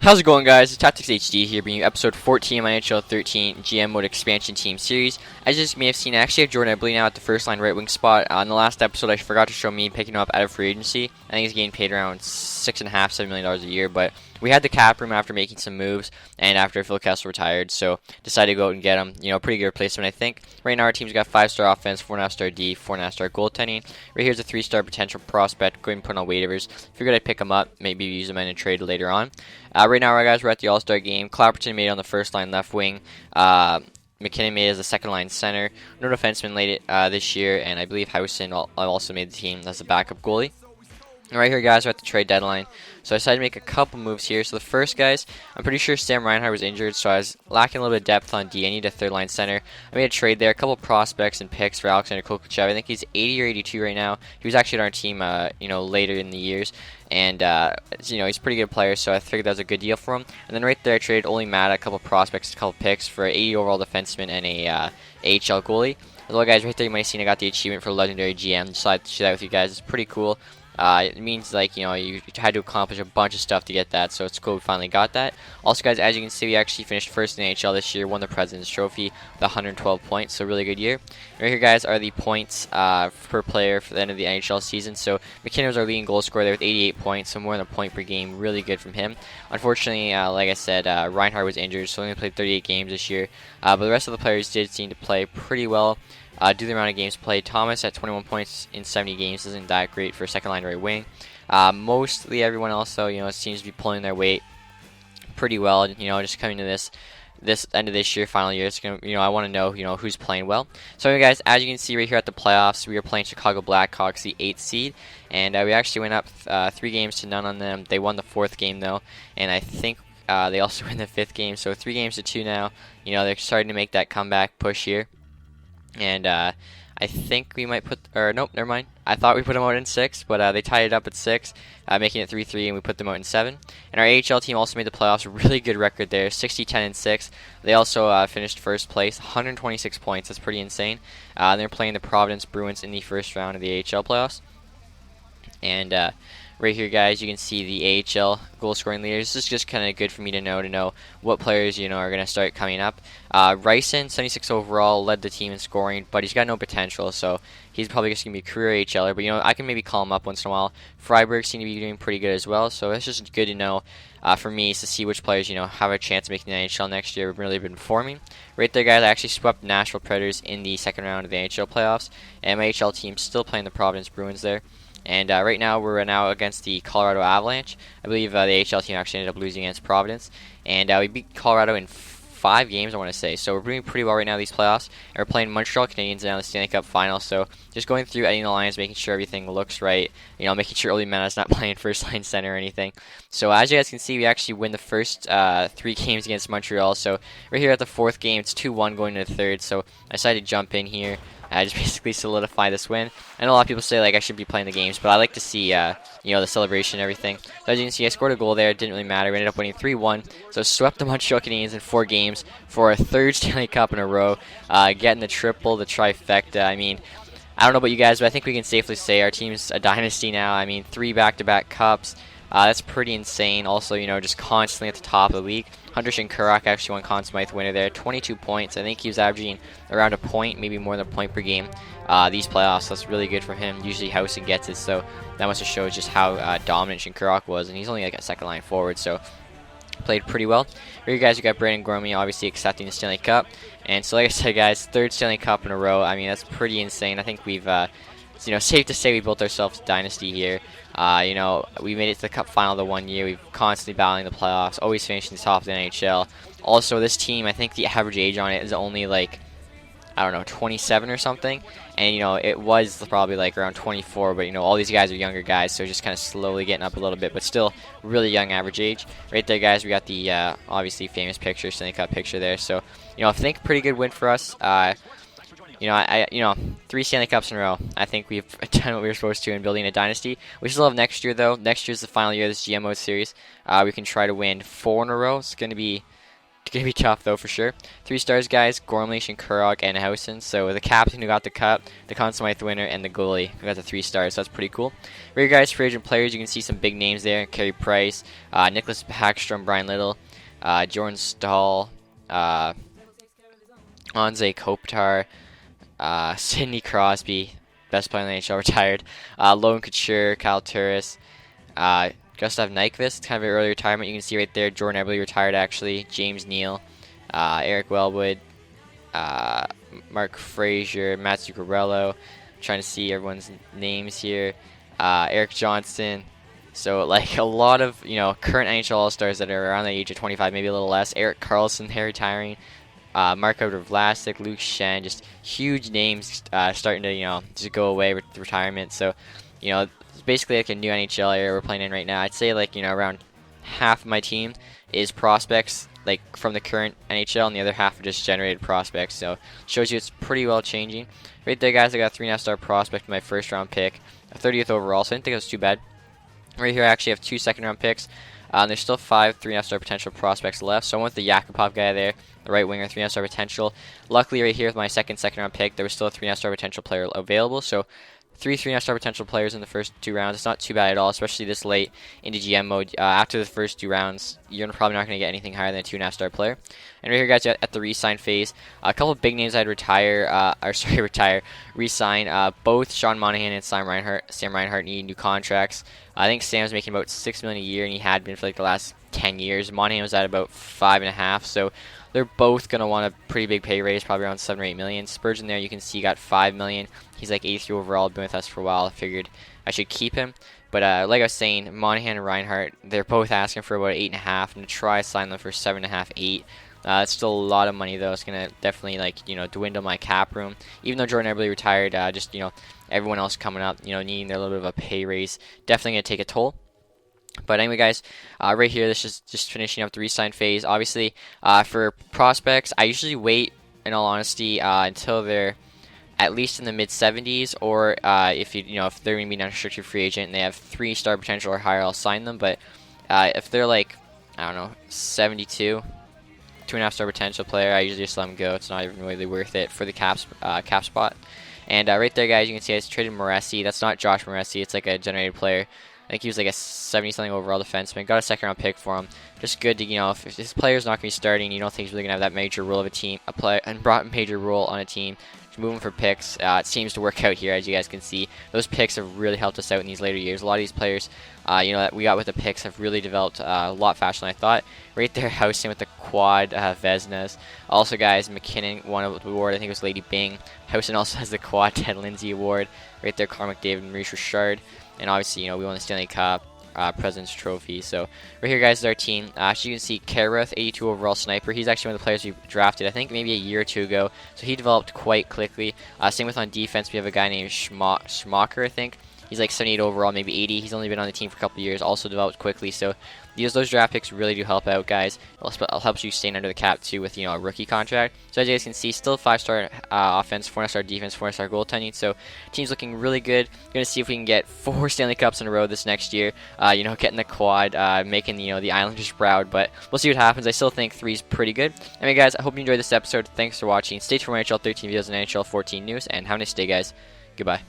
How's it going, guys? It's TacTixHD here, bringing you episode 14 of my NHL 13 GM Mode Expansion Team Series. As you may have seen, I actually have Jordan Eberle now at the first line right wing spot. In the last episode, I forgot to show me picking him up out of free agency. I think he's getting paid around $6.5–7 million a year, but we had the cap room after making some moves and after Phil Kessel retired, so decided to go out and get him. Pretty good replacement, I think. Right now, our team's got 5-star offense, 4.5-star D, 4.5-star goaltending. Right here's a 3-star potential prospect. Go ahead and put on waivers. Figured I'd pick him up, maybe use him in a trade later on. Right now, guys, we're at the All-Star game. Clapperton made it on the first line left wing. McKinnon made it as a second line center. No defenseman late it this year, and I believe Housen also made the team as a backup goalie. Right here, guys, we're at the trade deadline. So I decided to make a couple moves here. So the first, guys, I'm pretty sure Sam Reinhart was injured, so I was lacking a little bit of depth on D. I need a third-line center. I made a trade there, a couple prospects and picks for Alexander Kovalchev. I think he's 80 or 82 right now. He was actually on our team, later in the years. And, he's a pretty good player, so I figured that was a good deal for him. And then right there, I traded Oli Mata, a couple prospects, a couple picks for an 80 overall defenseman and a AHL goalie. As well, guys, right there, you might have seen I got the achievement for Legendary GM. Just thought I'd share that with you guys. It's pretty cool. It means, you had to accomplish a bunch of stuff to get that, so it's cool we finally got that. Also, guys, as you can see, we actually finished first in the NHL this year, won the President's Trophy with 112 points, so really good year. And right here, guys, are the points per player for the end of the NHL season. So McKinnon was our leading goal scorer there with 88 points, so more than a point per game, really good from him. Unfortunately, like I said, Reinhart was injured, so only played 38 games this year, but the rest of the players did seem to play pretty well. Due to the amount of games played, Thomas at 21 points in 70 games isn't that great for second line right wing. Mostly everyone else, though, seems to be pulling their weight pretty well. Just coming to this end of this year, final year, it's gonna, I want to know, who's playing well. So, anyway, guys, as you can see right here at the playoffs, we are playing Chicago Blackhawks, the 8th seed, and we actually went up 3 games to none on them. They won the 4th game though, and I think they also win the 5th game. So 3 games to 2 now. They're starting to make that comeback push here. And I think we might nope, never mind. I thought we put them out in 6, but they tied it up at 6, making it 3-3, and we put them out in 7. And our AHL team also made the playoffs, a really good record there, 60-10-6. They also finished first place, 126 points. That's pretty insane. They're playing the Providence Bruins in the first round of the AHL playoffs. And right here, guys, you can see the AHL goal scoring leaders. This is just kind of good for me to know what players are going to start coming up. Ryson, 76 overall, led the team in scoring, but he's got no potential, so he's probably just going to be a career AHLer. But I can maybe call him up once in a while. Freiberg seem to be doing pretty good as well, so it's just good to know for me is to see which players have a chance of making the NHL next year. We've really been performing. Right there, guys, I actually swept Nashville Predators in the second round of the NHL playoffs, and my AHL team's still playing the Providence Bruins there. And right now, we're against the Colorado Avalanche. I believe the AHL team actually ended up losing against Providence. And we beat Colorado in 5 games, I want to say. So we're doing pretty well right now these playoffs. And we're playing Montreal Canadiens now in the Stanley Cup Final. So just going through editing the lines, making sure everything looks right. Making sure Oli Mata's not playing first-line center or anything. So as you guys can see, we actually win the first 3 games against Montreal. So right here at the 4th game, it's 2-1 going to the 3rd. So I decided to jump in here. Just basically solidify this win. I know a lot of people say I should be playing the games, but I like to see the celebration and everything. So as you can see, I scored a goal there. It didn't really matter. We ended up winning 3-1. So swept the Montreal Canadiens in 4 games for a 3rd Stanley Cup in a row, getting the triple, the trifecta. I mean, I don't know about you guys, but I think we can safely say our team's a dynasty now. I mean, 3 back-to-back cups. That's pretty insane. Also, just constantly at the top of the league. Hunter Shinkarak actually won Conn Smythe winner there. 22 points. I think he was averaging around a point, maybe more than a point per game these playoffs. That's really good for him. Usually Housen gets it, so that must have showed just how dominant Shinkarak was. And he's only a second-line forward, so played pretty well. Here you guys, you got Brandon Gormley obviously accepting the Stanley Cup. And so like I said, guys, 3rd Stanley Cup in a row. I mean, that's pretty insane. I think we've safe to say we built ourselves a dynasty here. We made it to the Cup Final the 1 year. We've constantly battling the playoffs, always finishing the top of the NHL. Also, this team, I think the average age on it is only 27 or something. And, it was probably around 24, but, all these guys are younger guys, so just kind of slowly getting up a little bit, but still really young average age. Right there, guys, we got the, obviously, famous picture, Stanley Cup picture there. So, I think pretty good win for us. 3 Stanley Cups in a row. I think we've done what we were supposed to in building a dynasty. We still have next year, though. Next year's the final year of this GM Mode series. We can try to win 4 in a row. It's going to be Gonna be tough though for sure. 3 stars, guys: Gormley, Shinkurok, and Housen. So the captain who got the cup, the Conn Smythe winner, and the goalie who got the 3 stars. So that's pretty cool. Right here, guys, free agent players. You can see some big names there: Carey Price, Nicholas Backstrom, Brian Little, Jordan Stahl, Anze Kopitar, Sidney Crosby, best player in the NHL, retired. Logan Couture, Kyle Turris, Gustav Nyquist, kind of an early retirement. You can see right there, Jordan Eberle retired actually. James Neal, Eric Wellwood, Mark Frazier, Matt Zuccarello. Trying to see everyone's names here. Eric Johnson. So like a lot of current NHL All-Stars that are around the age of 25, maybe a little less. Erik Karlsson, they're retiring. Marko Vlasic, Luke Shen, just huge names starting to just go away with retirement. So it's basically like a new NHL era we're playing in right now. I'd say like around half of my team is prospects like from the current NHL, and the other half are just generated prospects. So shows you it's pretty well changing. Right there, guys, I got a 3.5-star prospect in my first round pick, a 30th overall. So I didn't think it was too bad. Right here, I actually have 2 second-round picks. There's still 5 3.5-star potential prospects left. So I went with the Yakupov guy there, the right winger, 3.5-star potential. Luckily, right here with my second-round pick, there was still a 3.5-star potential player available. So 3.5-star potential players in the first 2 rounds. It's not too bad at all, especially this late into GM mode. After the first 2 rounds, you're probably not going to get anything higher than a 2.5-star player. And right here, guys, at the re-sign phase, a couple of big names I'd re-sign. Both Sean Monahan and Sam Reinhart need new contracts. I think Sam's making about $6 million a year, and he had been for like the last 10 years. Monahan was at about 5.5, so they're both going to want a pretty big pay raise, probably around 7 or 8 million. Spurgeon there, you can see, got 5 million. He's like 83 overall, been with us for a while. I figured I should keep him. But like I was saying, Monahan and Reinhart, they're both asking for about 8.5, and to try sign them for 7.5, 8. It's still a lot of money though. It's gonna definitely dwindle my cap room. Even though Jordan Eberle retired, everyone else coming up, needing their little bit of a pay raise, definitely gonna take a toll. But anyway, guys, right here, this is just finishing up the re-sign phase. Obviously, for prospects, I usually wait, in all honesty, until they're at least in the mid-70s, or if they're going to be an unrestricted free agent and they have 3-star potential or higher, I'll sign them. But if they're like, I don't know, 72, 2.5-star potential player, I usually just let them go. It's not even really worth it for the cap spot. And right there, guys, you can see I just traded Moresi. That's not Josh Moresi. It's like a generated player. I think he was like a 70-something overall defenseman. Got a second-round pick for him. Just good to, if this player's not going to be starting, you don't think he's really going to have that major role of a team, brought a major role on a team. Just moving for picks. It seems to work out here, as you guys can see. Those picks have really helped us out in these later years. A lot of these players, that we got with the picks have really developed a lot faster than I thought. Right there, Housen with the quad Vesnas. Also, guys, McKinnon won the award. I think it was Lady Bing. Housen also has the quad Ted Lindsay award. Right there, Connor McDavid and Maurice Richard. And obviously, we won the Stanley Cup, President's Trophy. So right here, guys, is our team. Actually, you can see Karath, 82 overall sniper. He's actually one of the players we drafted, I think, maybe a year or 2 ago. So he developed quite quickly. Same with on defense, we have a guy named Schmacher, I think. He's like 78 overall, maybe 80. He's only been on the team for a couple of years, also developed quickly. So those draft picks really do help out, guys. It helps you stay under the cap, too, with a rookie contract. So as you guys can see, still 5-star offense, 4.5-star defense, 4.5-star goaltending. So team's looking really good. Going to see if we can get 4 Stanley Cups in a row this next year. Getting the quad, making the Islanders proud. But we'll see what happens. I still think 3 is pretty good. Anyway, guys, I hope you enjoyed this episode. Thanks for watching. Stay tuned for NHL 13 videos and NHL 14 news. And have a nice day, guys. Goodbye.